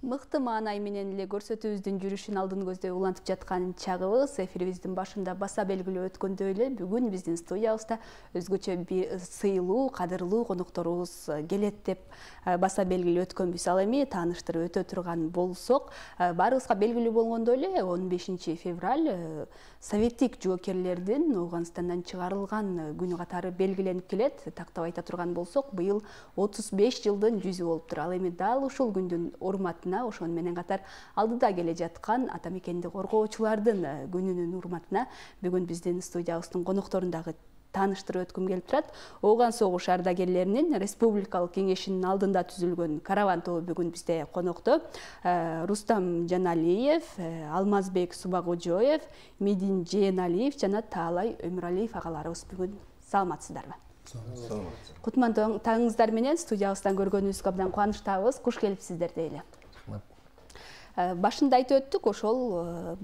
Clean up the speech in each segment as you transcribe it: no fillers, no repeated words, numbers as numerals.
Мыкты маанай менен эле көрсөтүүбүздүн жүрүшүн алдын көздөй улантып жаткан чагыбыз эфирибиздин башында баса белгилүү өткөндөй эле бүгүн биздин студиябызда өзгөчө бир сыйлуу, кадырлуу конокторубуз келет деп баса белгилүү өткөнбүз. Ал эми тааныштырып өтө турган болсок, баарыбызга белгилүү болгондой эле 15 февраль советтик жоокерлердин Ооганстандан чыгарылган күнү катары белгиленип келет. Тактап айта турган болсок, быйыл 35 жылдын жүзү болуптур. Ал эми дал ушул күндүн урматына, ошон менен катар алдыда келе жаткан ата мекенди коргоочулардын күнүнүн урматына бүгүн биздин студиябыздын конокторундагы тааныштырып өткүм келип турат. Ооган согуш ардагерлеринин республикалык кеңешинин алдында түзүлгөн караван тобу бүгүн бизде конокто. Рустам Жаналиев, Алмазбек Субагожоев, Мидин Жээналиев жана Таалай Өмүралиев агаларыбыз бүгүн саламатсыздарбы? Кутман таңыңыздар менен студиябыздан көргөнүбүзгө абдан кубанычтабыз. Куш келипсиздер дейли. Башында айтып өттүк, ошол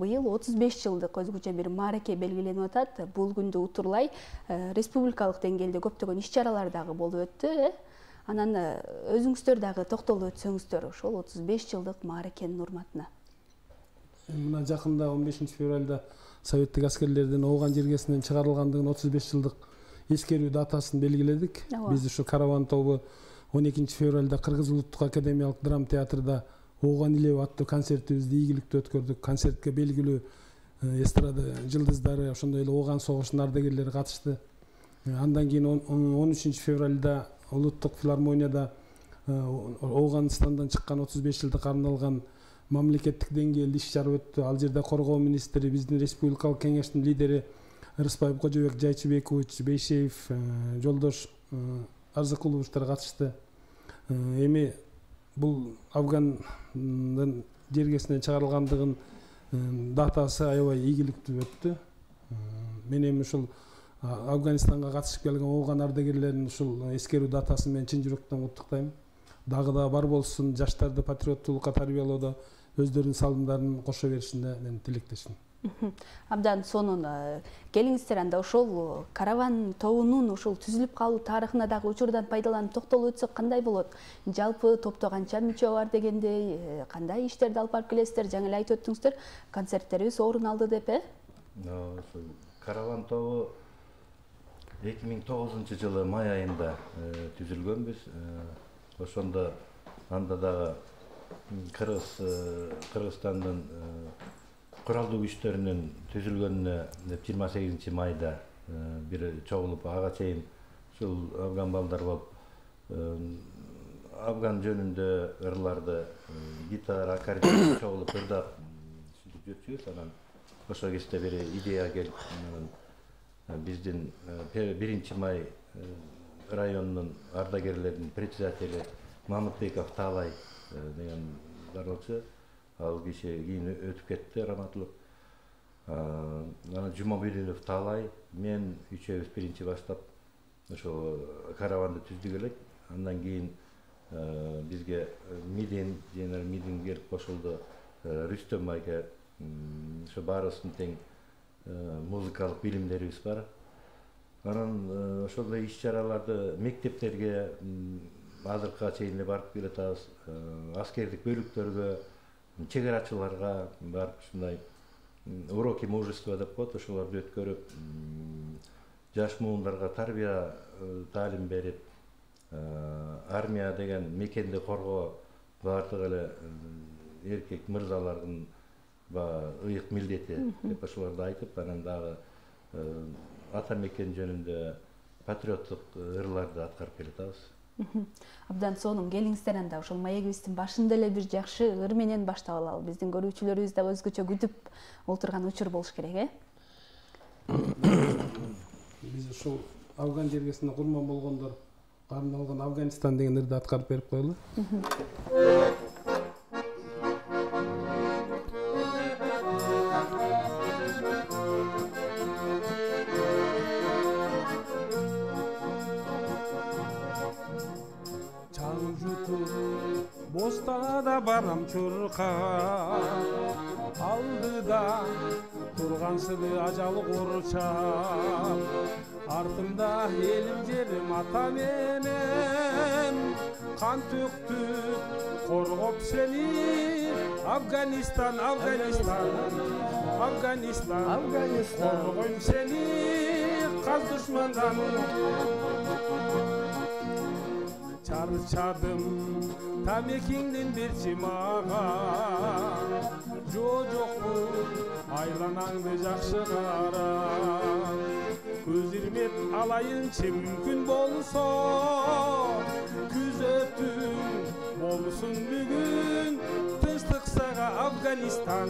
быйыл 35 жылдык өзгөчө бир маареке белгиленип атат. Бул күндү утурлай республикалык деңгээлде көптөгөн иш-чаралар дагы болуп өттү. Анан өзүңүздөр дагы токтолуп өтсөңүздөр ошол 35 жылдык маарекенин урматына. Мына жакында 15 февралда советтик аскерлердин Ооган жергесинен чыгарылгандыгын 35 жылдык эскерүү датасын белгиледик. Биз ушу караван тобу 12 февралда Кыргыз улуттук академиялык драма театрда Ооган илеби аттуу концертибизди ийгиликтүү өткөрдүк. Концертке белгилүү эстрада жылдыздары, ошондой эле Ооган согушунун ардагерлери катышты. Андан кийин 13 февралда улуттук филармонияда Ооганстандан чыккан 35 жылдык арналган мамлекеттик деңгээлде иш-чара өттү. Ал жерде коргоо министри, биздин республикалык кеңештин лидери Рыспаев Кожобек Жайчыбекович Бейшеев, Жолдош Арзыкуловичтер катышты. Эми бул Афгандын жергесинен чыгарылгандыгын датасы аябай ийгиликтүү өттү. Мен эми ушул Афганистанга катышып келген Ооган ардагерлерин ушул эскерүү датасы менен чын жүрөктөн куттуктайм. Дагы да бар болсун, жаштарды патриоттуулукка тарбиялоодо өздөрүнүн салымдарын кошо беришине мен тилектешмин. Абдан сонун келиңиздер, анда ошол караван тобунун ошол түзүлүп калуу тарыхына дагы учурдан пайдаланып токтолуп өтсөк кандай болот? Жалпы топто канча мүчө бар дегендей, кандай иштерди алып барып келесиздер? Жаңы эле айтып өттүңүздөр, концерттерибиз орун алды деп, Ошол караван тобу 2009 жылы май айында түзүлгөнбүз. Ошондо анда дагы Кыргызстандын куралдуу күчтөрүнүн түзүлгөнүнө 28 майда бир чогулуп ага чейин ушул афган балдар болуп афган жөнүндө ырларды гитара, аккордеон чогулуп ырдап жүрчүбүз. Анан ошол кезде бир идея келип, биздин 1 май районунун ардагерлеринин председатели Мамытбеков Таалай деген дарылчы, ал киши кийин өтүп кетти, раматылык. Анан Жумабилов Таалай, мен үчөөбүз биринчи баштап ошо караванды түздүк элек. Андан кийин бизге Мидин келип кошулду, Рүстөм айка, ошо баарыбыздын тең музыкалык билимдерибиз бар. Анан ошондой иш-чараларды мектептерге азыркыга чейин эле барып келатабыз. Аскердик бөлүктөргө, чегарачыларга барып ушундай уроки мужества деп коет, ошолорду өткөрүп, жаш муундарга тарбия таалим берип, армия деген мекенди коргоо баардык эле эркек мырзалардын ыйык милдети деп ошолорду айтып, анан дагы ата мекен жөнүндө патриоттук ырларды аткарып келатабыз. Абдан сонун келиңиздер, анда ошол маегибиздин башында эле бир жакшы ыр менен баштап алалы. Биздин көрүүчүлөрүбүз да өзгөчө күтүп олтурган учур болуш керек, Биз ушул Афган жергесинде курман болгондор арналган Афганистан деген ырды аткарып берип коелу. Бостада барам чурка, алдыда турган сыды ажал курчап, артымда элим жерим ата менен, қан төктүк коргоп сени Афганистан коргойм сени каз душмандан чарчадым тамекиңден берчи мага жокпу айланаңды жакшы кара көз ирмеп алайынчы мүмкүн болсо күзөтүң болсун бүгүн тынчтык сага Афганистан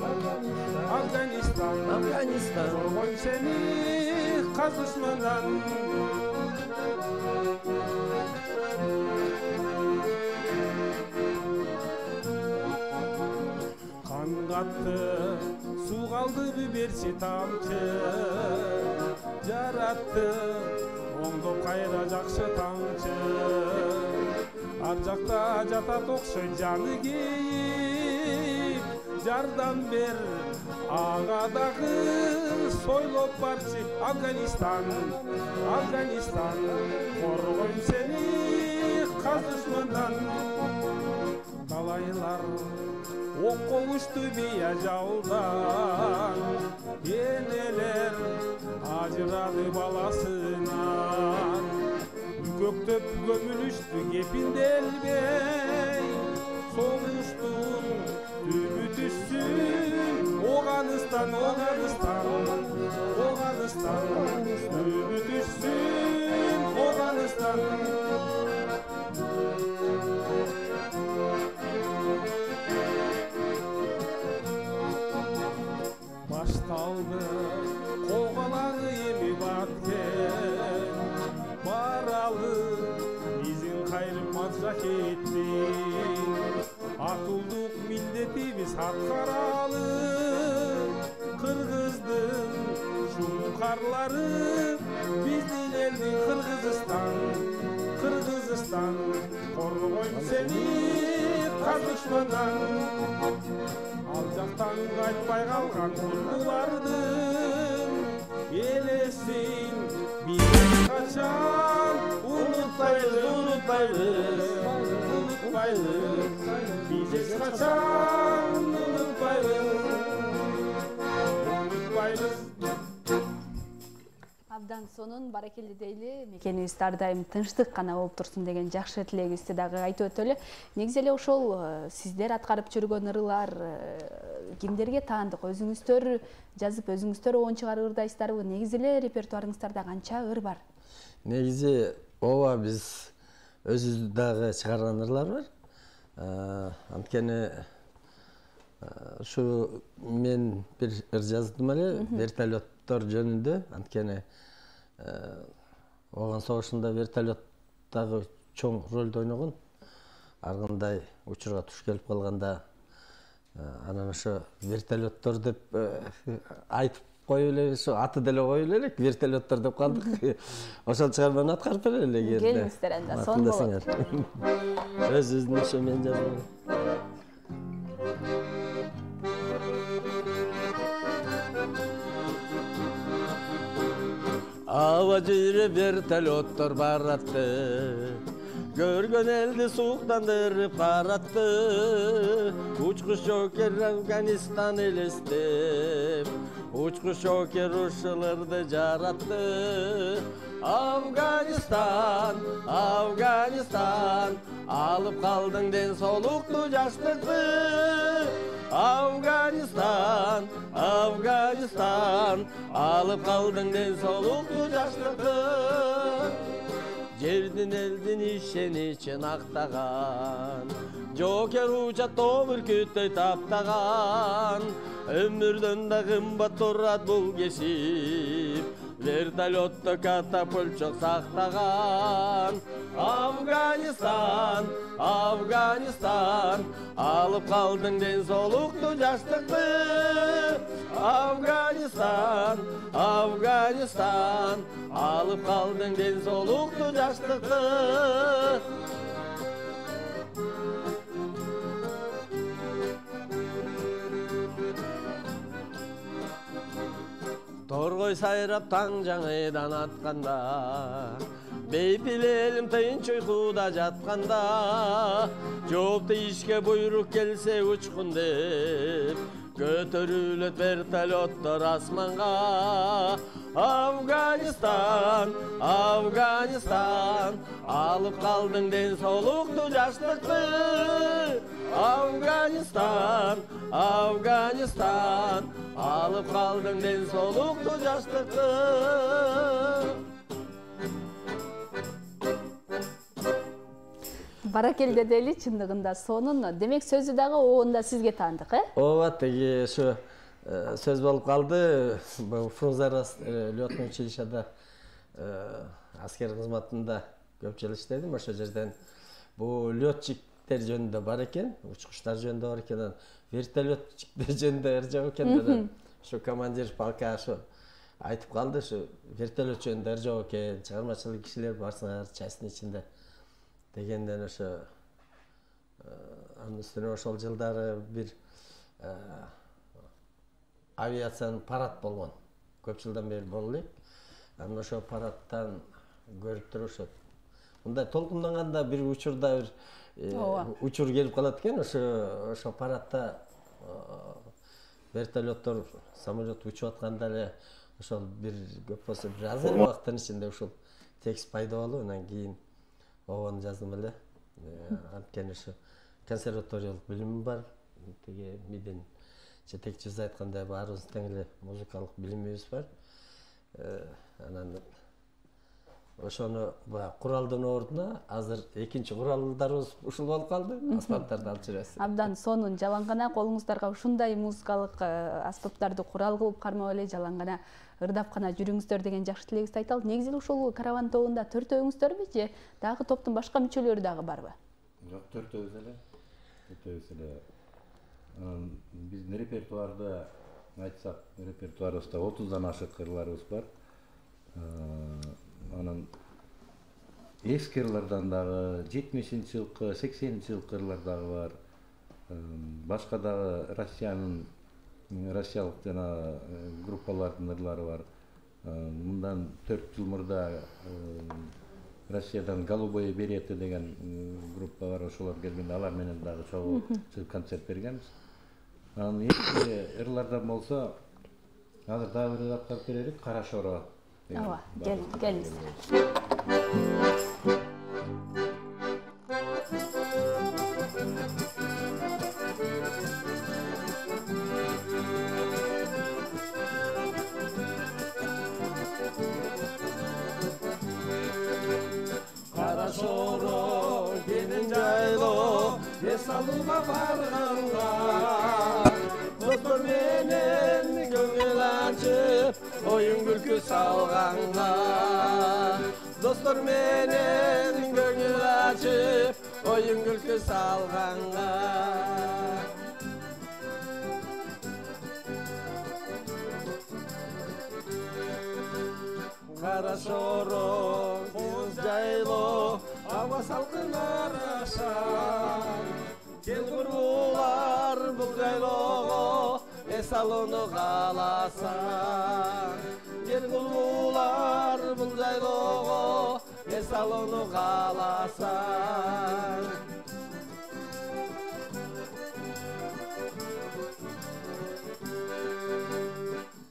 коргойм сени каз душмандан кангатты суу калды берчи тамчы жаратты оңдоп кайра жакшы таңчы ар жакта жатат окшойт жаны кейип жардам бер ага дагы сойлоп барчы Афганистан коргойм сени каз душмандан талайлар окко учту бия жаудан энелер ажырады баласынан көктөп көмүлүштү кепинделбей согуштун түбү түшсүн Афганистан түбү түшсүн Афганистан башталды когалары эми баткен баралы изин кайрып мазжа кеттин атуулдук милдетибиз аткаралы кыргыздын шуңкарлары биздин элдин Кыргызстан коргойм сени каз душмандан ал жактан кайтпай калган тургулардын элесин биз качан унутпайбыз биз эч качан унутпайбыз Абдан сонун баракелде дейли, мекенибиз ар дайым тынчтык гана болуп турсун деген жакшы тилегибизди дагы айтып өтөлү. Негизи эле ошол сиздер аткарып жүргөн ырлар кимдерге таандык? Өзүңүздөр жазып, өзүңүздөр оон чыгарырдайсыздарбы? Негизи эле репертуарыңыздарда канча ыр бар? Негизи ооба биз өзүбүз дагы чыгарган ырлар бар. Анткени ушу мен бир ыр жаздым эле, вертолеттор жөнүндө. Анткени Оған соғышында вертолеттағы чоң рөлді ойнаған. Арғындай учурга туш келип калганда анан ошо вертолеттор деп айтып коюп эле, ошо аты деле коюп элек, вертолеттор деп калдык. Ошол чыгарманы аткарып эле эле. Келиңиздер анда, сон болот. Өзүбүздүн ошо мен жазган. Ава жире вертолеттор баратты, көргөн элди сууктандырып каратты. Учкуч жокер Афганистан элестеп, учкуч жокер ушуларды жаратты. Афганистан, Афганистан, алып калдың ден соолукту жаштыкты. Афганистан, Афганистан, алып калдың ден соолукту жаштыкты. Жердин элдин ишеничин актаган, жокер учат бүркүттөй таптаган. Өмүрдөн да кымбат турат бул кесип, вертолетто катапульт сактаган. Афганистан, Афганистан, алып калдың ден соолукту жаштыкты. Афганистан, Афганистан, алып калдың ден соолукту жаштыкты. Торгой сайрап таң жаңыдан атканда, Beypилелим тайынч уйкуда жатканда жоопту ишке буйрук келсе учкун деп көтөрүлөт вертолеттор асманга Афганистан Афганистан алып калдың ден соолукту жаштыкты Афганистан Афганистан алып калдың ден соолукту жаштыкты Баракелде дели чындыгында сонун. Демек сөзү дагы оонда сизге таандык, Ооба, теги ушу сөз болуп калды. Фрунзе лётный училищеда аскер кызматында көп жыл иштедим. Ошол жерден бул лётчиктер жөнүндө бар экен, учкучтар жөнүндө бар экен, вертолетчиктер жөнүндө эр жок экен. Ошо командир полка ошо айтып калды, ошо вертолет жөнүндө эр жок экен, чыгармачылык кишилер барсыңар частный ичинде дегенден ошо анын үстүнө ошол жылдары бир авиациянын парад болгон. Көп жылдан бери болуп элек. Анан ошо парадтан көрүп турушат. Мындай толкунданганда бир учурда бир учур келип калат экен, ошо парадта вертолеттор, самолет учуп атканда эле ошол бир көп болсо бир аз эле убакыттын ичинде ушул текст пайда болуп, анан кийин оон жаздым эле. Анткени ошо консерваториялык билимим бар. Теги миден жетекчиси айткандай баарыбыз тең эле музыкалык билимибиз бар. Анан ошону куралдын ордуна азыр экинчи куралдарыбыз ушул болуп калды. Аспаптарды алып жүрөбүз. Абдан сонун. Жалаң гана колуңуздарга ушундай музыкалык аспаптарды курал кылып кармап эле жалаң гана ырдап гана жүрүңүздөр деген жакшы тилегибизди айталы. Негизи ушул караван тобунда төртөөңүздөрбү же дагы топтун башка мүчөлөрү дагы барбы? Жок, төртөөбүз эле. Биздин репертуарда айтсак, репертуарыбызда 30дан ашык кырларыбыз бар. Анан эски кырлардан дагы 70-жылкы, 80-жылкы кырлар дагы бар. Башка дагы россиялык жана группалардын ырлары бар. Мындан 4 жыл мурда Россиядан Голубые береты деген группа бар, ошолор келгенде алар менен дагы чогуу концерт бергенбиз. Анан эски ырлардан болсо азыр дагы бир ырдап берелик, Кара Шоро. Ооба, келиңиз. Saluma barganda dostor menen көңүл ачып оюн күлкү салганда достор менен көңүл ачып оюн күлкү салганда Кара Шоро көз жайлоо аба салкын араша Кел курбулар бул жайлоого эс алууну кааласаң Кел курбулар бул жайлоого эс алууну кааласаң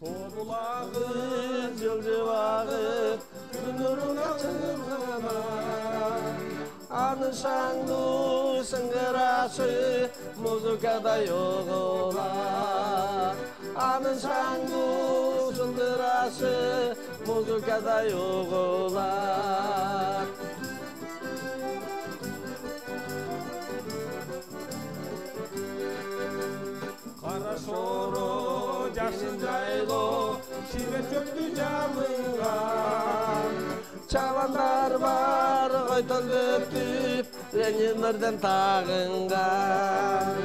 Тобулагы жылжыбагы күнүрүн ачылгана Анын шаңдуу сыңгырашы музыкада йоголар Анын шаңдуу сыңгырашы музыкада йоголар Кара Шоро жашын жайлоо ширет чөктү жамыган Чабандар бар койтолдоптуп Ленин өрдөн тагынган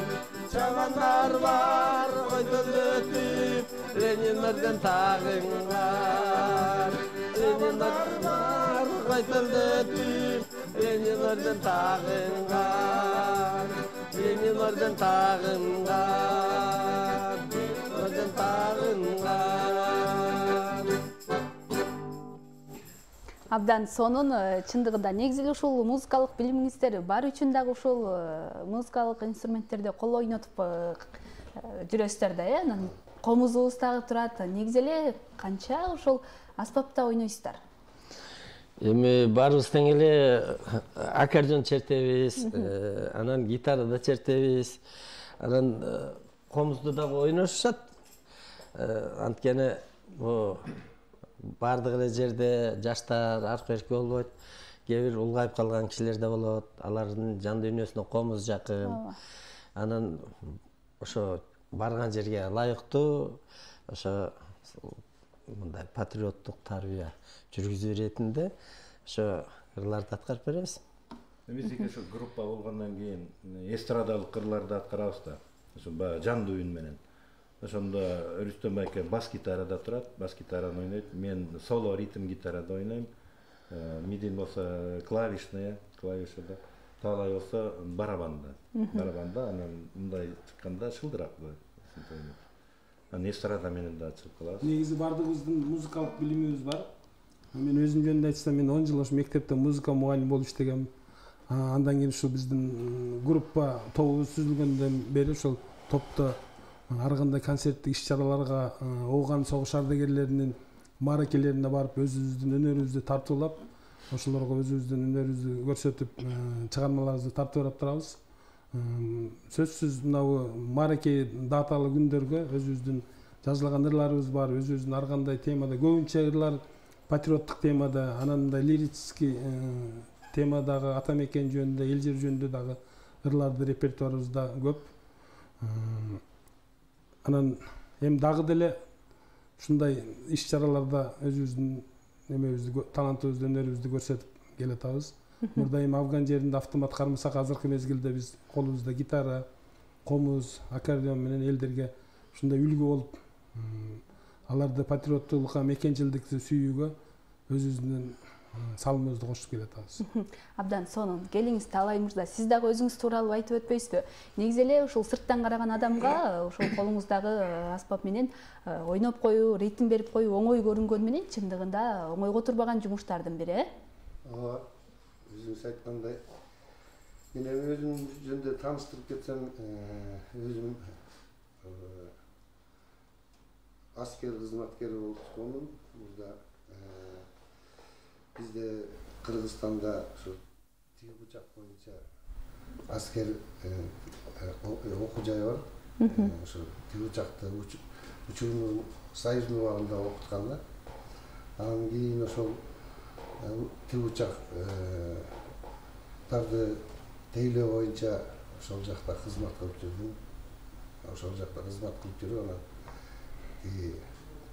Чабандар бар койтолдоптуп Ленин өрдөн тагынган Лениндар бар койтолдоптуп Ленин өрдөн тагынган Ленин өрдөн тагынган Өрдөн тагынган Абдан сонун чындыгында негизи эле ушул музыкалык билимиңиздер бар үчүн дагы ушул музыкалык инструменттерди кол ойнотуп жүрөсүздөр да, анан комузубуз дагы турат. Негизи эле канча ушул аспапта ойнойсуздар? Эми баарыбыз тең эле аккордеон чертебиз, анан гитара да чертебиз, анан комузду дагы ойношушат. Анткени бардык эле жерде жаштар аркы берки болбойт. Кээ бир улгайып калган кишилер да болот. Алардын жан дүйнөсүнө комуз жакын. Анан ошо барган жерге ылайыктуу ошо мындай патриоттук тарбия жүргүзүү иретинде ошо ырларды аткарып беребиз. Биздики ошо группа болгондон кийин эстрадалык ырларды аткарабыз да. Ошо баягы жандуу үн менен. Ошондо Рүстөм байке бас гитарада турат, бас гитараны ойнойт. Мен соло ритм гитарада ойнойм. Мидин болсо клавишная, клавишада. Таалай болсо барабанда. Барабанда анан мындай чыкканда шылдырак ойнойт. Анан эстрада менен да чыгып калабыз. Негизи бардыгыбыздын музыкалык билимибиз бар. Мен өзүм жөнүндө айтсам, мен 10 жыл ошо мектепте музыка мугалим болуп иштегем. Андан кийин ушу биздин группа тобубуз түзүлгөндөн бери ошол топто ар кандай концерттик иш-чараларга ооган согуш ардагерлеринин мааракелерине барып өзүбүздүн өнөрүбүздү тартуулап, ошолорго өзүбүздүн өнөрүбүздү көрсөтүп, чыгармаларыбызды тартып барып турабыз. Сөзсүз мынабу маараке даталуу күндөргө өзүбүздүн жазылган ырларыбыз бар, өзүбүздүн ар кандай темада, көбүнчө ырлар патриоттук темада, анан мындай лирический темадагы ата мекен жөнүндө, эл жер жөнүндө дагы ырларды репертуарыбызда көп. Анан эми дагы деле ушундай иш-чараларда өзүбүздүн эмебизди, талантыбызды, өнөрүбүздү көрсөтүп келатабыз. Мурда эми Афган жеринде автомат кармасак, азыркы мезгилде биз колубузда гитара, комуз, аккордеон менен элдерге ушундай үлгү болуп, аларды патриоттуулукка, мекенчилдикти сүйүүгө өзүбүздүн салымыбызды кошуп келатабыз. Абдан сонун. Келиңиз Таалай мырза, сиз дагы өзүңүз тууралуу айтып өтпөйсүзбү? Негизи эле ушул сырттан караган адамга ошол колуңуздагы аспап менен ойноп коюу, ритм берип коюу оңой көрүнгөнү менен чындыгында оңойго турбаган жумуштардын бири, Ооба, өзүңүз айткандай, мен эми өзүм жөнүндө тааныштырып кетсем, өзүм аскер кызматкери болуп чыкканмын. Мурда бизде Кыргызстанда ушу тиги бучак боюнча аскер окуу жайы бар. Ошо тиги бучакты учурунун союздун убагында окуткан да. Анан кийин ошол тиги бучактарды тейлөө боюнча ошол жакта кызмат кылып жүрдүм. Ошол жакта кызмат кылып жүрүп анан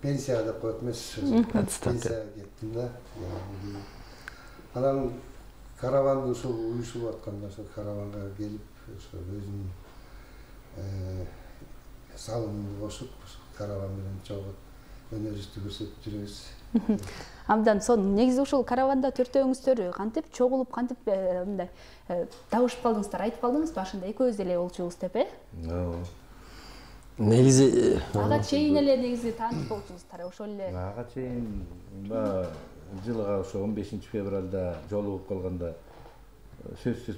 пенсия деп коет эмес, пенсияга кеттим да. Анан караванды ушул уюшулуп атканда ошол караванга келип, ошо өзүмдүн салымымды кошуп, караван менен чогуу өнөрүбүздү көрсөтүп жүрөбүз. Абдан сонун. Негизи ушул караванда төртөөңүздөр кантип чогулуп, кантип мындай табышып калдыңыздар, айтып калдыңыз башында экөөбүз эле болчубуз деп, Ооба. Негизи ага чейин эле негизи тааныш болчуңуздар, ошол эле. Ага чейин жылыга ошо 15 февралда жолугуп калганда сөзсүз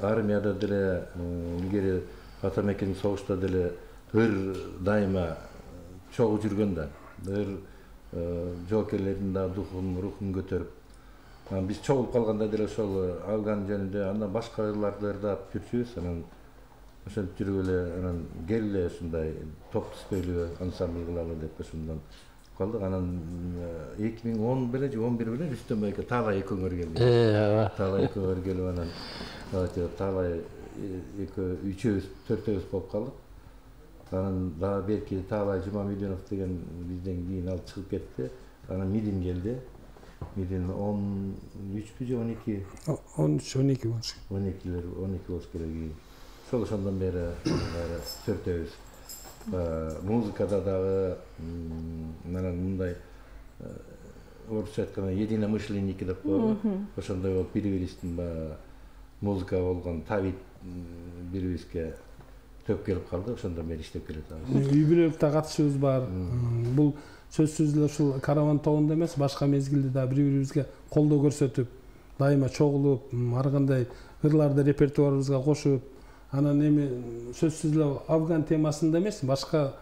армияда деле, илгери ата мекен согушта деле ыр дайыма чогуу жүргөн да. Ыр жоокерлердин да духун, рухун көтөрүп. Биз чогулуп калганда деле ошол Афган жөнүндө андан башка ырларды ырдап жүрчүбүз. Анан ошентип жүрүп эле анан келе ушундай топ түзбөйлү ансамбль кылалы деп ошондон калдык. Анан 2010 беле же 11 беле Рүстөм байке Таалай экөөңөр келди. ооба. Таалай экөөңөр келип анан Таалай үчөөбүз, төртөөбүз болуп калдык. Анан дагы берки Таалай Жумамединов деген бизден кийин алып чыгып кетти. Анан Мидин келди. Мидин 13 же 12? 13-12 болуш. 12 болуш керек кийин. Ошондон бери төртөөбүз. Музыкада дагы анан мындай орусча айтканда единомышленники деп коебу. Ошондой болуп бири-бирибиздин музыка болгон табит бири-бирибизге төп келип калды. Ошондон бери иштеп келатабыз. Үй бүлөлүктө катышыбыз бар. Бул сөзсүз эле ушул караван тобунда эмес, башка мезгилде да бири-бирибизге колдоо көрсөтүп, дайыма чогулуп, ар кандай ырларды репертуарыбызга кошуп, анан эми сөзсүз эле афган темасында эмес, башка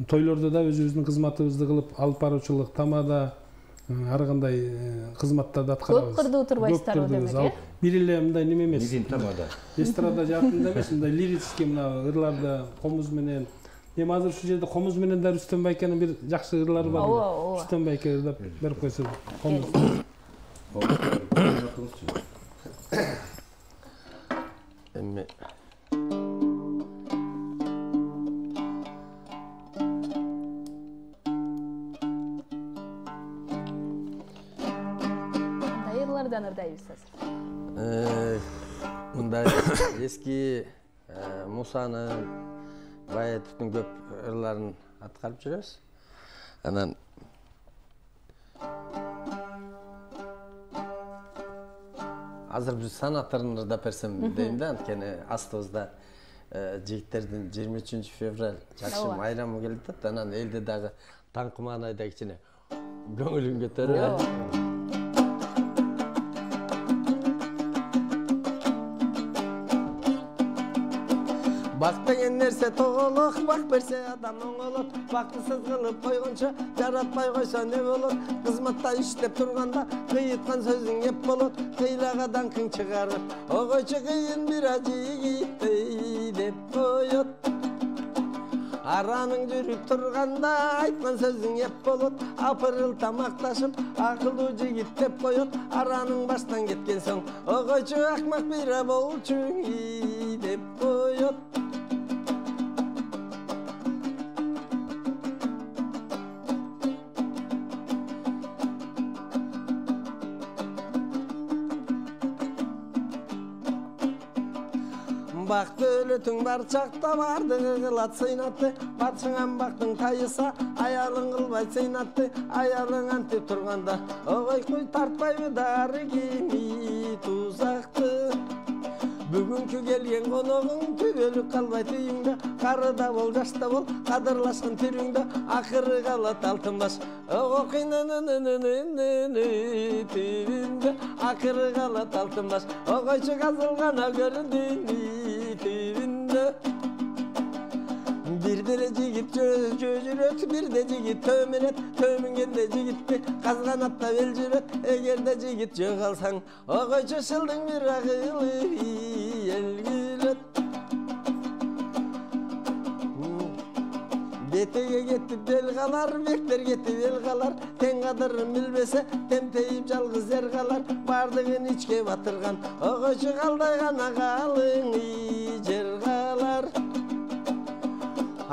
тойлордо да өзүбүздүн кызматыбызды кылып алып баруучулук, тамада ар кандай кызматтарды аткарабыз. Көп кырдуу турбайсыздарбы демек, э? Бир эле мындай неме эмес. Мидин тамада. Эстрада жаатында эмес, мындай лирический мына ырларды комуз менен. Эми азыр ушул жерде комуз менен да Рүстөм Байкенин бир жакшы ырлары бар. Рүстөм Байке ырдап берип койсо комуз. Эми Кандай ырлардан ырдайбыз азыр? мындай эски Мусанын, Баятовдун көп ырларын аткарып жүрөбүз. Анан азыр биз санаттарын ырдап берсем дейм да, анткени астыбызда жигиттердин 23 февраль жакшы майрамы келип атат. Анан элде дагы таңкы маанайда кичине көңүлүн көтөрүп. Бак деген нерсе тоголок, бак берсе адам оңолот. Бактысыз кылып койгончо жаратпай койсо не болот? Кызматта иштеп турганда кыйыткан сөзүң эп болот. Кыйлагадан кың чыгарып, огойчу кыйын бир ажигиттей деп коет. Араның жүрүп турганда айткан сөзүң эп болот. Апырыл тамакташып, акылдуу жигит деп коет. Араның баштан кеткен соң, огойчу акмак бир болчу деп коет. Бакты өлөтүң бар чакта бардыгы кылат сыйнатты. Батшыңан бактың тайыса, аялың кылбай сыйнатты. Аялың антип турганда, огой куй тартпайбы дары кими тузакты. Бүгүнкү келген коногуң түгөлүк калбайт үйүңдө. Карыда бол, жашта бол, кадырлашкан түрүңдө. Акыры калат алтын баш, ого кыйнын акыры калат алтын баш, огойчу казылгана көрүндү. Бирде жигит жүрөт, бирде жигит төмөнөт, төмөнгенде жигитти казганатта эл жүрөт. Эгерде жигит жоголсаң, огойчу шылдың бир акылы эл күлөт. Бетеге кетип бел калар, бектер кетип эл калар. Тең кадырын билбесе, темтейип жалгыз ер калар. Бардыгын ичке батырган, огойчу калдайган акалың жер калар.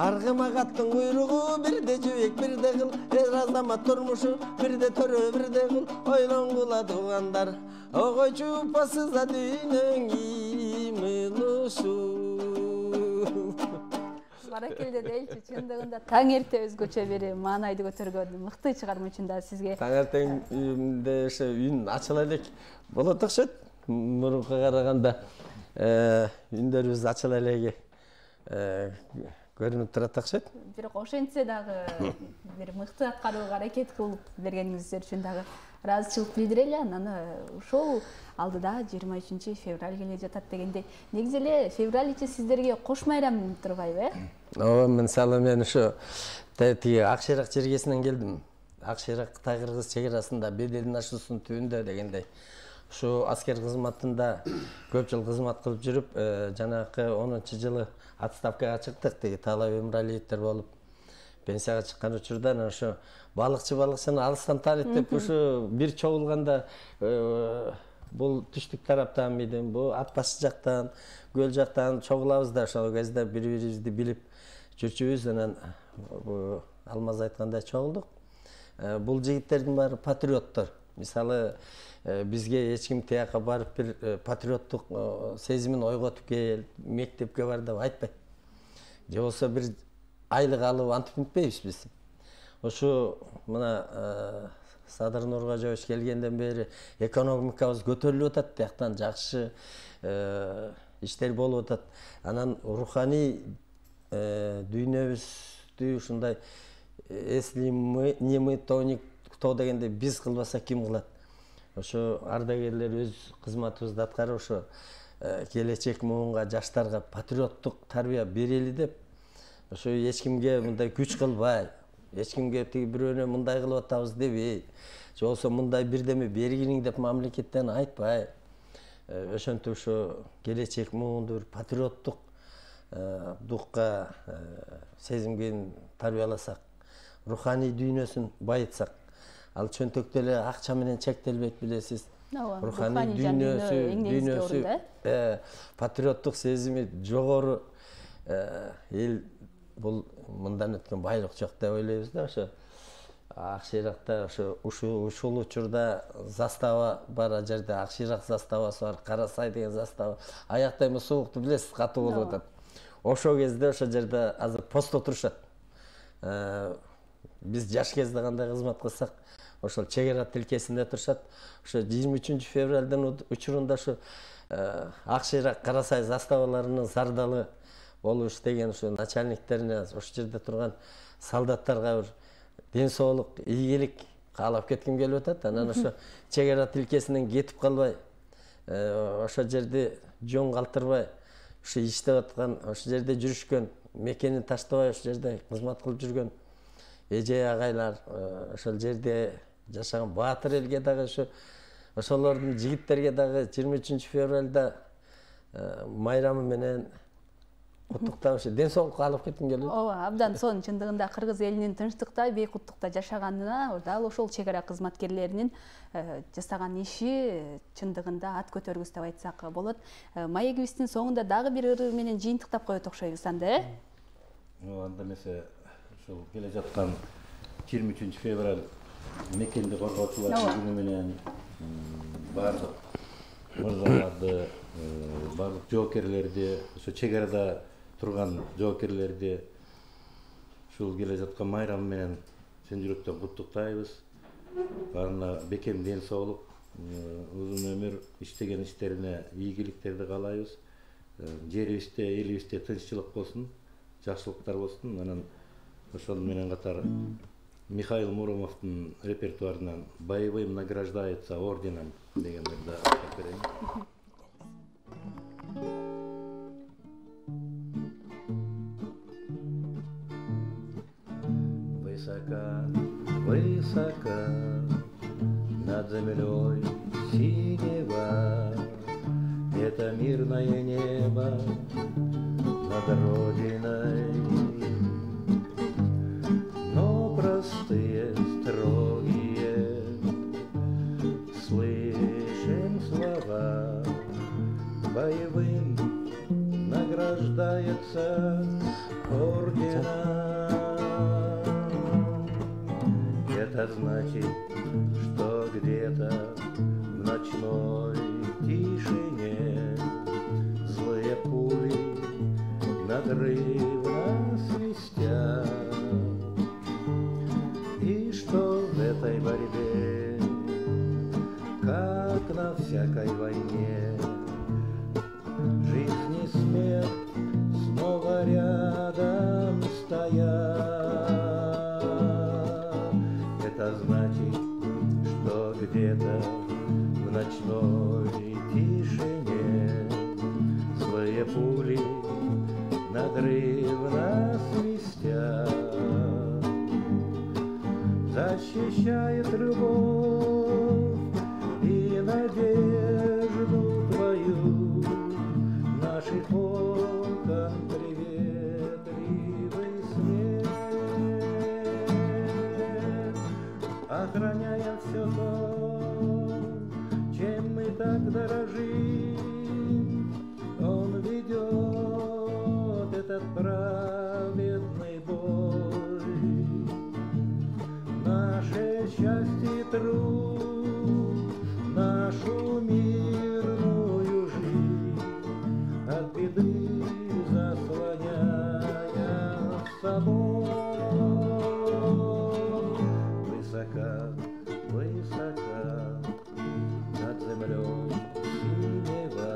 Аргыма каттың куйругу, бирде жүбек, бирде кыл. Эр азамат турмушу, бирде төрө, бирде кыл. Ойлонгула туугандар, огойчу упасыза дүйнөң имылышу. Баракелде дейчи, чындыгында таң эрте өзгөчө бир маанайды көтөргөн мыкты чыгарма үчүн да сизге. Таң эртеңде ошо үн ачыла элек болот окшойт. Мурунка караганда үндөрүбүз ачыла элеги көрүнүп турат окшойт. Бирок ошентсе дагы бир мыкты аткарууга аракет кылып бергениңиздер үчүн дагы ыраазычылык билдирели. Анан ошол алдыда 23 февраль келе жатат дегенде, негизи эле февраль ичи сиздерге кош майрам турбайбы, э? Ооба, мисалы мен ошо тиги Акшайрак жергесинен келдим. Акшайрак Кытай Кыргыз чек арасында беделин ашуусунун түбүндө дегендей. Ушу аскер кызматында көп жыл кызмат кылып жүрүп, жанакы 10-жылы отставкага чыктык, тиги Талай Өмүралиевдер болуп пенсияга чыккан учурда ошо балыкчыны алыстан тааныйт деп ушу бир чогулганда бул түштүк тараптан мидим, бул ат башы жактан, көл жактан чогулабыз да ошол кезде бири-бирибизди билип жүрчүбүз. Анан Алмаз айткандай чогулдук. Бул жигиттердин баары патриоттор. Мисалы бизге эч ким тияка барып бир патриоттук сезимин ойготуп кел, мектепке бар деп айтпайт. Же болсо бир айлык алып антип мынтпейбиз биз. Ошо мына Садыр Нургажоевич келгенден бери экономикабыз көтөрүлүп атат, тияктан жакшы иштер болуп атат. Анан руханий дүйнөбүздү ушундай если не мы, то никто дегенде биз кылбаса ким кылат. Ошо ардагерлер өз кызматыбызды аткарып ошо келечек муунга жаштарга патриоттук тарбия берели деп ошо эч кимге мындай күч кылбай, эч кимге тиги бирөөнө мындай кылып атабыз дебей, же болбосо мындай бирдеме бергилиң деп мамлекеттен айтпай, ошентип ошо келечек муунду бир патриоттук духка сезимген тарбияласак, руханий дүйнөсүн байытсак, ал чөнтөктө эле акча менен чектелбейт билесиз. Руханий дүйнөсү патриоттук сезими жогору эл бул мындан өткөн байлык жок деп ойлойбуз да. Ошо Акшыйракта ошо ушул учурда застава бар, жерде Акшыйрак заставасы бар, Карасай деген застава. Аякта эми суукту билесиз, катуу болуп атат. Ошол кезде ошо жерде азыр постто турушат. Биз жаш кезде кандай кызмат кылсак, ошол чек ара тилкесинде турушат. Ошо 23 февралдын учурунда ошо Акшыйрак, Карасай заставаларынын зардалы болуп иштеген ошо начальниктерине, ошол жерде турган солдаттарга бир ден соолук, ийгилик каалап кетким келип атат. Анан ошо чек ара тилкесинен кетип калбай, ошол жерди жөн калтырбай, ошо иштеп аткан, ошол жерде жүрүшкөн, мекенин таштабай ошол жерде кызмат кылып жүргөн эже агайлар, ошол жерде жашаган баатыр элге дагы ошолордун жигиттерге дагы 23 февралда майрамы менен куттуктап ошо ден соолук каалап кетким келет. Ооба, абдан сонун. Чындыгында кыргыз элинин тынчтыкта, бейкуттукта жашаганына, дал ошол чек ара кызматкерлеринин жасаган иши чындыгында ат көтөргүс деп айтсак болот. Маегибиздин соңунда дагы бир ыры менен жыйынтыктап коет окшойбуз анда, Анда эмесе ошол келе жаткан 23 февраль мекенди коргоочулар күнү менен бардык мырзаларды, бардык жоокерлерди, ошо чек арада турган жоокерлерди ушул келе жаткан майрам менен чын жүрөктөн куттуктайбыз. Баарына бекем ден соолук, узун өмүр, иштеген иштерине ийгиликтерди каалайбыз. Жерибизде, элибизде тынччылык болсун, жакшылыктар болсун. Анан ошол менен катар Михаил Муромовдун репертуарынан «Боевым награждается орденом» дегендерди айтып берейин. Высока, высока над землей синева, это мирное небо над Родиной. Но простые, строгие, слышим слова, боевым награждается орденом. Это значит, что где-то в ночной тишине злые пули надрывно свистят, и что в этой борьбе, как на всякой войне, жизнь и смерть снова рядом стоят. Это значит, что где-то в ночной тишине злые пули надрывно свистят. Защищает любовь и надежду твою наших окон приветливый свет, охраняя все то, чем мы так дорожим. Он ведет этот праведный бой, наше счастье и труд, нашу мирную жизнь от беды заслоняя собой. Высока, высока над землей синева,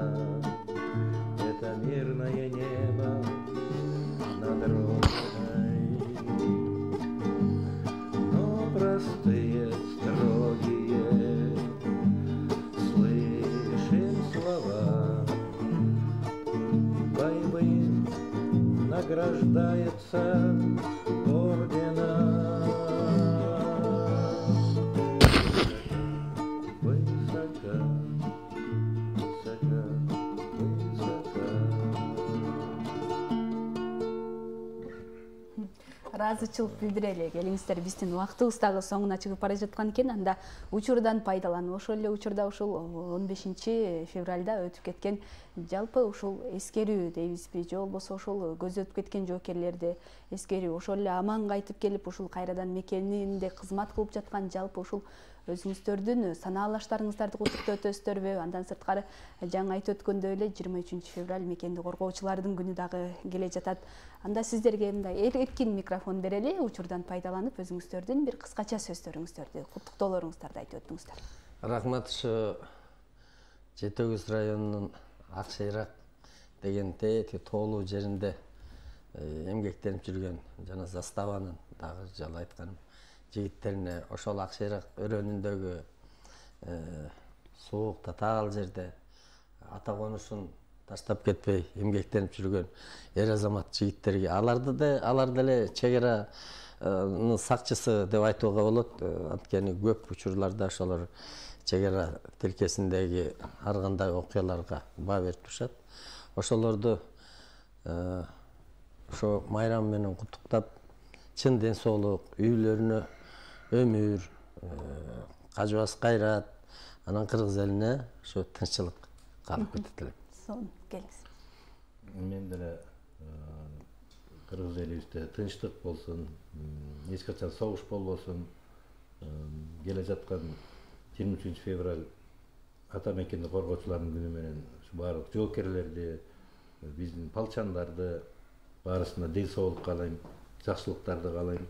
это мирное небо над Родиной. награждается орденом. Высоко, высоко, высоко. Ыраазычылык билдирели келиңиздер, биздин убактыбыз дагы соңуна чыгып бара жаткан экен. Анда учурдан пайдаланып, ошол эле учурда ушул 15 февралда өтүп кеткен жалпы ушул эскерүү дейбизби, же болбосо ушул көзөтүп кеткен жоокерлерди эскерүү, ошол эле аман кайтып келип ушул кайрадан мекенинде кызмат кылып жаткан жалпы ушул өзүңүздөрдүн санаалаштарыңыздарды куттуктап өтөсүздөрбү? Андан сырткары жаңы айтып өткөндөй эле 23 февраль мекенди коргоочулардын күнү дагы келе жатат. Анда сиздерге мындай эркин микрофон берели, учурдан пайдаланып өзүңүздөрдүн бир кыскача сөздөрүңүздөрдү, куттуктоолоруңуздарды айтып өтүңүздөр. Рахмат. Ушу Жети Өгүз районунун Акшайрак деген тети тоолуу жеринде эмгектенип жүргөн жана заставанын дагы жала айтканым жигиттерине ошол Акшайрак өрөөнүндөгү суук татаал жерде ата конушун таштап кетпей эмгектенип жүргөн эр азамат жигиттерге, алар деле чегеранын сакчысы деп айтууга болот. Анткени көп учурларда ошолор чегара тилкесиндеги ар кандай окуяларга баа берип турушат. Ошолорду ошо майрам менен куттуктап, чын ден соолук, үйлөрүнө өмүр, кажыбас кайрат, анан кыргыз элине ошо тынччылык калып кетет элем. Сон келиңиз. Мен деле кыргыз элибизде тынчтык болсун, эч качан согуш болбосун. Келе жаткан 23 февраль ата мекенди коргоочулардын күнү менен баардык жоокерлерди, биздин палчандарды баарысына ден соолук каалайм, жакшылыктарды каалайм.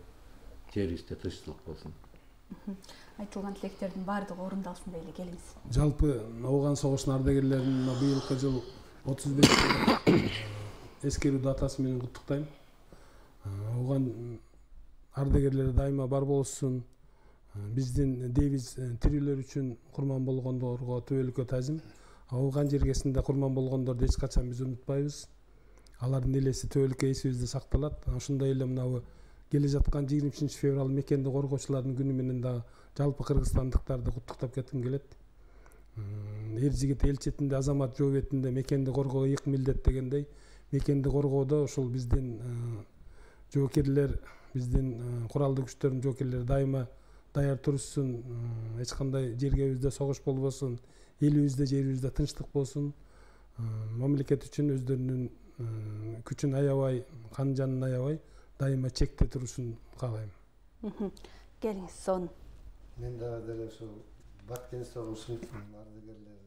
Жерибизде тынчтык болсун. Айтылган тилектердин баардыгы орундалсын дейли, келиңиз. Жалпы ооган согуштун ардагерлерин быйылкы жыл 35 эскерүү датасы менен куттуктайм. Ооган ардагерлер дайыма бар болсун. Биздин девиз тирүүлөр үчүн курман болгондорго төбөлүккө тазим. Ооган жергесинде курман болгондорду эч качан биз унутпайбыз. Алардын элеси төбөлүккө эсибизде сакталат. Ошондой эле мынабу келе жаткан 23 февраль мекенди коргоочулардын күнү менен да жалпы кыргызстандыктарды куттуктап кетким келет. Эр жигит эл четинде, азамат жоо бетинде мекенди коргоо ыйык милдет дегендей, мекенди коргоодо ушул биздин жоокерлер, биздин куралдуу күчтөрдүн жоокерлери дайыма даяр турушсун. Эч кандай жергебизде согуш болбосун, элибизде, жерибизде тынчтык болсун. Мамлекет үчүн өздөрүнүн күчүн аябай, кан жанын аябай дайыма чекте турушун каалайм. Келиңиз, сон. Мен дагы деле ушул Баткен согушунун ардагерлери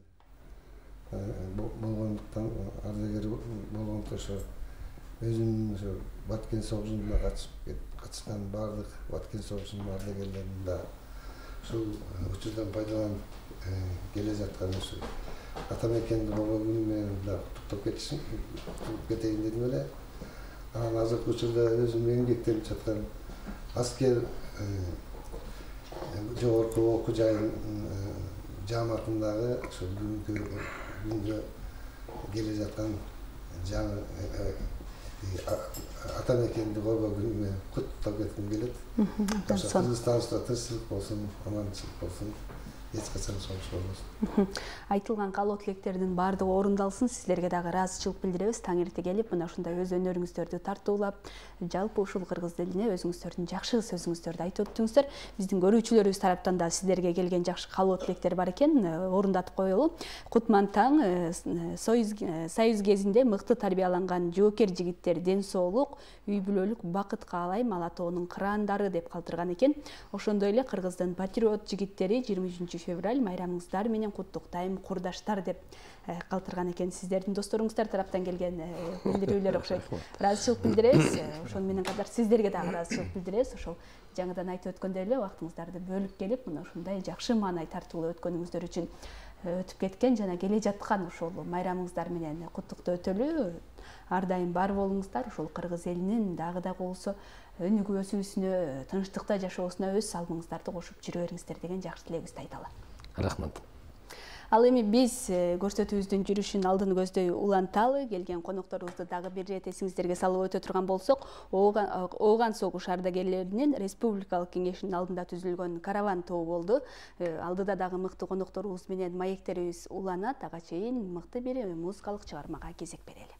болгондуктан, ардагер болгондуктан ошо өзүмдүн ошо Баткен согушуна катышкан баардык Баткен согушунун ардагерлерин да ушул учурдан пайдаланып келе жаткан ушу ата мекенди коргоо күнү менен да куттуктап кетейин дедим эле. Анан азыркы учурда өзүм эмгектенип жаткан аскер жогорку окуу жайын жааматындагы ошо күнгө келе жаткан жаңы ата мекенди коргоо күнү менен куттуктап кетким келет. Кыргызстаныбызда тынччылык болсун, аманчылык болсун, эч качан согуш болбосун. Айтылган каалоо тилектердин баардыгы орундалсын. Сиздерге дагы ыраазычылык билдиребиз. Таң эрте келип, мына ушундай өз өнөрүңүздөрдү тартуулап, жалпы ушул кыргыз элине өзүңүздөрдүн жакшы сөзүңүздөрдү айтып өттүңүздөр. Биздин көрүүчүлөрүбүз тараптан да сиздерге келген жакшы каалоо тилектер бар экен, орундатып коелу. Кутман таң союз кезинде мыкты тарбияланган жоокер жигиттер ден соолук, үй бүлөлүк бакыт каалайм, ала тоонун кырандары деп калтырган экен. Ошондой эле кыргыздын патриот жигиттери 23 февраль майрамыңыздар менен куттуктайм, курдаштар деп калтырган экен. Сиздердин досторуңуздар тараптан келген билдирүүлөр окшойт. Ыраазычылык билдиребиз. Ошон менен катар сиздерге дагы ыраазычылык билдиребиз. Ошол жаңыдан айтып өткөндөй эле убактыңыздарды бөлүп келип, мына ушундай жакшы маанай тартуулуу өткөнүңүздөр үчүн өтүп кеткен жана келе жаткан ошол майрамыңыздар менен куттуктоо өтөлү. Ар дайым бар болуңуздар. Ошол кыргыз элинин дагы болсо өнүгүп өсүүсүнө, тынчтыкта жашоосуна өз салымыңыздарды кошуп жүрө бериңиздер деген жакшы тилегибизди айталы. Рахмат. Ал эми биз көрсөтүүбүздүн жүрүшүн алдын көздөй уланталы. Келген конокторубузду дагы бир ирет эсиңиздерге салып өтө турган болсок, Ооган согуш ардагерлеринин республикалык кеңешинин алдында түзүлгөн караван тобу болду. Алдыда дагы мыкты конокторубуз менен маектерибиз уланат. Ага чейин мыкты бир музыкалык чыгармага кезек берели.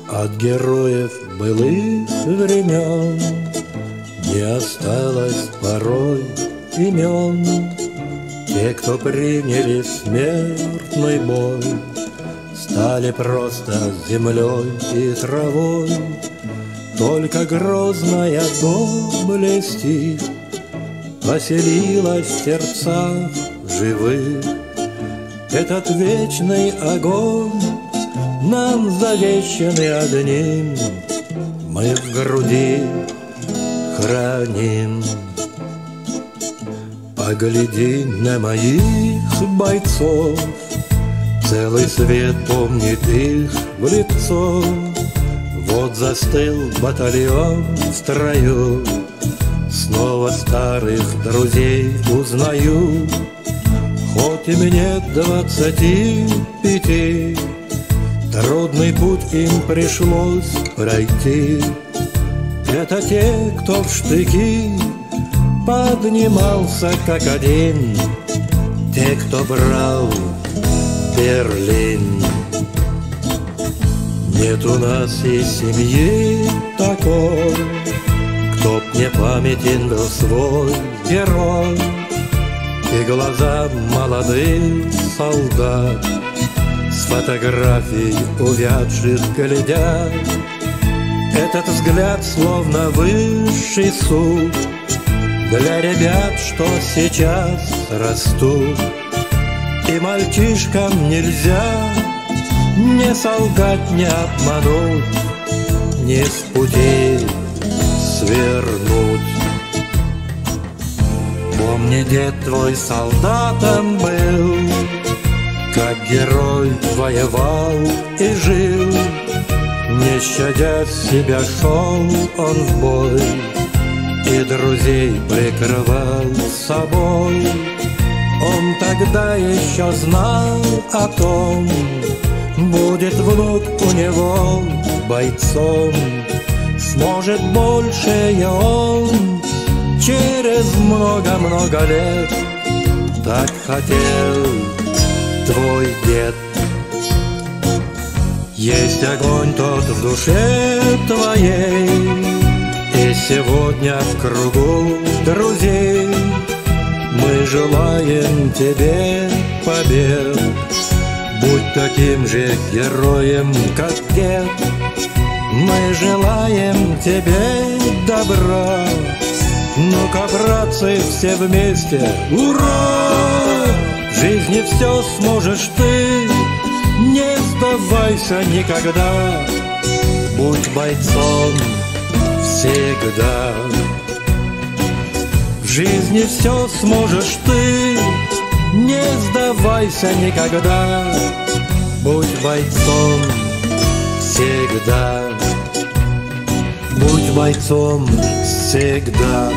От героев былых времен не осталось порой имен. Те, кто приняли смертный бой, стали просто землей и травой. Только грозная доблесть их поселилась в сердцах живых. Этот вечный огонь нам завещанный одним, мы в груди храним. Погляди на моих бойцов, целый свет помнит их в лицо. Вот застыл батальон в строю, снова старых друзей узнаю. Хоть и мне 25, трудный путь им пришлось пройти. Это те, кто в штыки поднимался как один, те, кто брал Берлин. Нет у нас и семьи такой, кто б не памятен был свой герой. И глаза молодых солдат с фотографий увядших глядят. Этот взгляд словно высший суд для ребят, что сейчас растут. И мальчишкам нельзя не солгать, не обмануть, не с пути свернуть. Помни, дед твой солдатом был, как герой воевал и жил. Не щадя себя шел он в бой и друзей прикрывал собой. Он тогда еще знал о том, будет внук у него бойцом. Сможет большее он через много-много лет. Так хотел твой дед. Есть огонь тот в душе твоей, и сегодня в кругу друзей мы желаем тебе побед. Будь таким же героем, как дед. Мы желаем тебе добра. Ну-ка, братцы, все вместе, ура! В жизни все сможешь ты, не сдавайся никогда. Будь бойцом всегда. В жизни все сможешь ты, не сдавайся никогда. Будь бойцом всегда. Будь бойцом всегда.